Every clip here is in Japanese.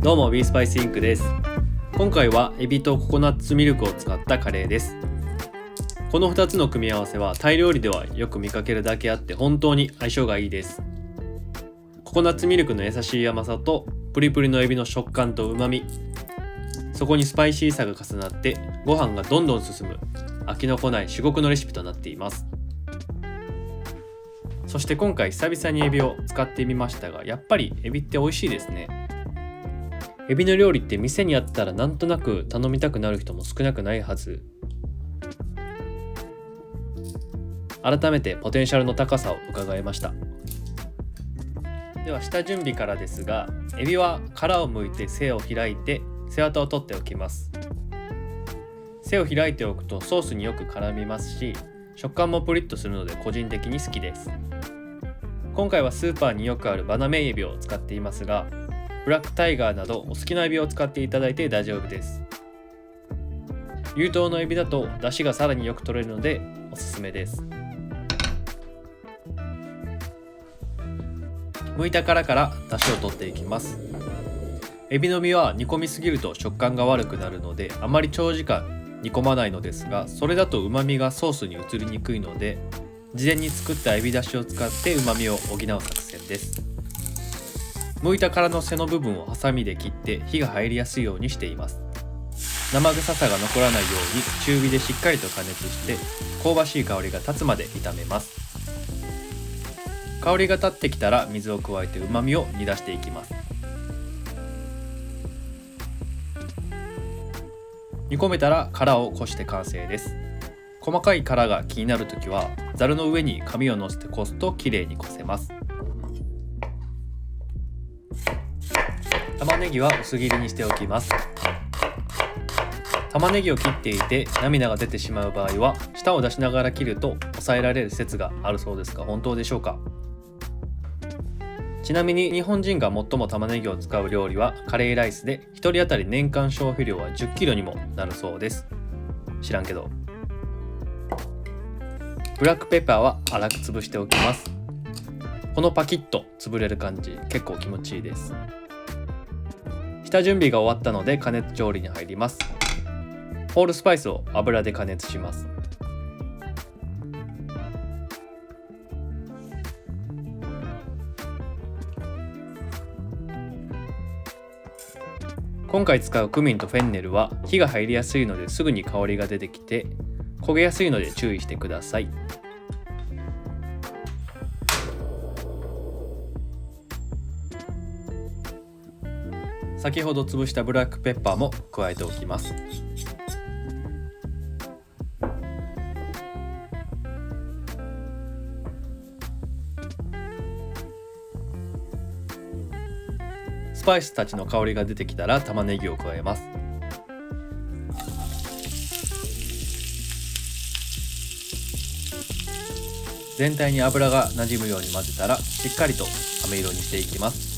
どうも B スパイスインクです。今回はエビとココナッツミルクを使ったカレーです。この2つの組み合わせはタイ料理ではよく見かけるだけあって本当に相性がいいです。ココナッツミルクの優しい甘さとプリプリのエビの食感と旨味、そこにスパイシーさが重なってご飯がどんどん進む飽きのこない至極のレシピとなっています。そして今回久々にエビを使ってみましたが、やっぱりエビって美味しいですね。エビの料理って店にあったらなんとなく頼みたくなる人も少なくないはず。改めてポテンシャルの高さを伺いました。では下準備からですが、エビは殻を剥いて背を開いて背わたを取っておきます。背を開いておくとソースによく絡みますし、食感もプリッとするので個人的に好きです。今回はスーパーによくあるバナメイエビを使っていますが、ブラックタイガーなどお好きなエビを使っていただいて大丈夫です。冷凍のエビだと出汁がさらによく取れるのでおすすめです。剥いた殻から出汁を取っていきます。エビの身は煮込みすぎると食感が悪くなるのであまり長時間煮込まないのですが、それだと旨味がソースに移りにくいので、事前に作ったエビ出汁を使って旨味を補う作戦です。剥いた殻の背の部分をハサミで切って火が入りやすいようにしています。生臭さが残らないように中火でしっかりと加熱して香ばしい香りが立つまで炒めます。香りが立ってきたら水を加えて旨味を煮出していきます。煮込めたら殻をこして完成です。細かい殻が気になるときはざるの上に紙を乗せてこすときれいにこせます。玉ねぎは薄切りにしておきます。玉ねぎを切っていて涙が出てしまう場合は舌を出しながら切ると抑えられる説があるそうですが、本当でしょうか？ちなみに日本人が最も玉ねぎを使う料理はカレーライスで、1人当たり年間消費量は10キロにもなるそうです。知らんけど。ブラックペッパーは粗く潰しておきます。このパキッと潰れる感じ結構気持ちいいです。下準備が終わったので加熱調理に入ります。ホールスパイスを油で加熱します。今回使うクミンとフェンネルは火が入りやすいのですぐに香りが出てきて焦げやすいので注意してください。先ほど潰したブラックペッパーも加えておきます。スパイスたちの香りが出てきたら玉ねぎを加えます。全体に油が馴染むように混ぜたらしっかりと飴色にしていきます。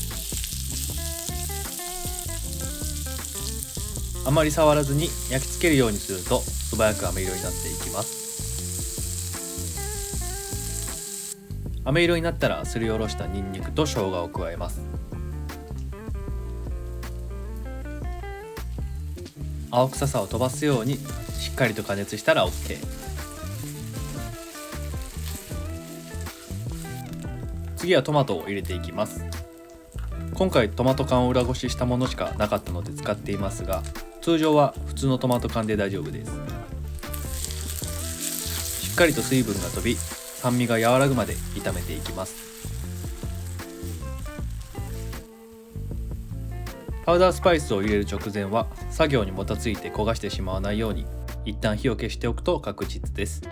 あまり触らずに焼き付けるようにすると素早く飴色になっていきます。飴色になったらすりおろしたニンニクと生姜を加えます。青臭さを飛ばすようにしっかりと加熱したら OK。 次はトマトを入れていきます。今回トマト缶を裏ごししたものしかなかったので使っていますが、通常は普通のトマト缶で大丈夫です。しっかりと水分が飛び酸味が和らぐまで炒めていきます。パウダースパイスを入れる直前は作業にもたついて焦がしてしまわないように一旦火を消しておくと確実です。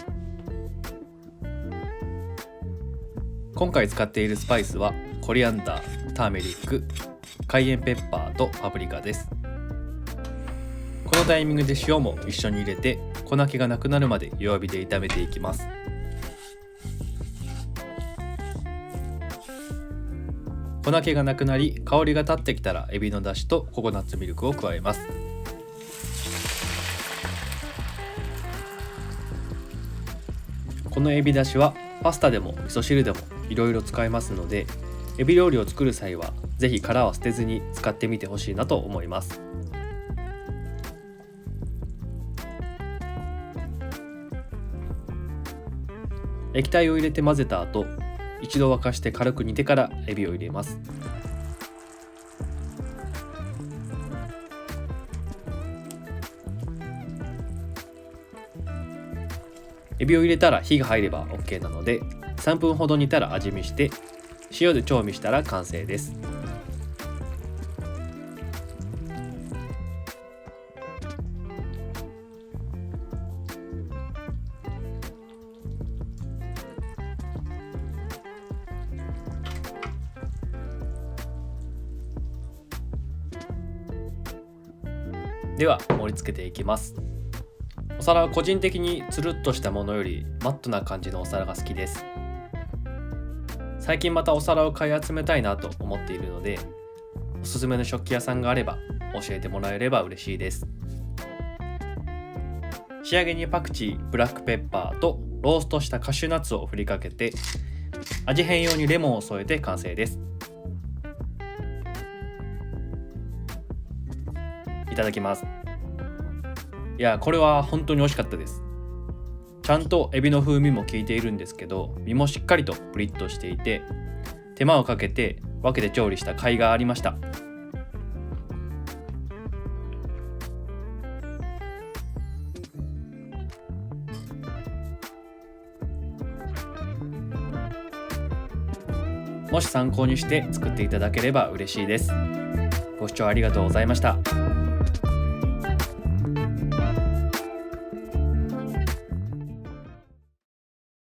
今回使っているスパイスはコリアンダー、ターメリック、カイエンペッパーとパプリカです。このタイミングで塩も一緒に入れて粉気がなくなるまで弱火で炒めていきます。粉気がなくなり香りが立ってきたらエビの出汁とココナッツミルクを加えます。このエビ出汁はパスタでも味噌汁でもいろいろ使えますので、エビ料理を作る際はぜひ殻を捨てずに使ってみてほしいなと思います。液体を入れて混ぜた後、一度沸かして軽く煮てからエビを入れます。エビを入れたら火が入れば OK なので、3分ほど煮たら味見して塩で調味したら完成です。では盛り付けていきます。お皿は個人的につるっとしたものよりマットな感じのお皿が好きです。最近またお皿を買い集めたいなと思っているので、おすすめの食器屋さんがあれば教えてもらえれば嬉しいです。仕上げにパクチー、ブラックペッパーとローストしたカシューナッツを振りかけて、味変用にレモンを添えて完成です。いただきます。いや、これは本当に美味しかったです。ちゃんとエビの風味も効いているんですけど、身もしっかりとプリッとしていて、手間をかけて分けて調理した甲斐がありました。もし参考にして作っていただければ嬉しいです。ご視聴ありがとうございました。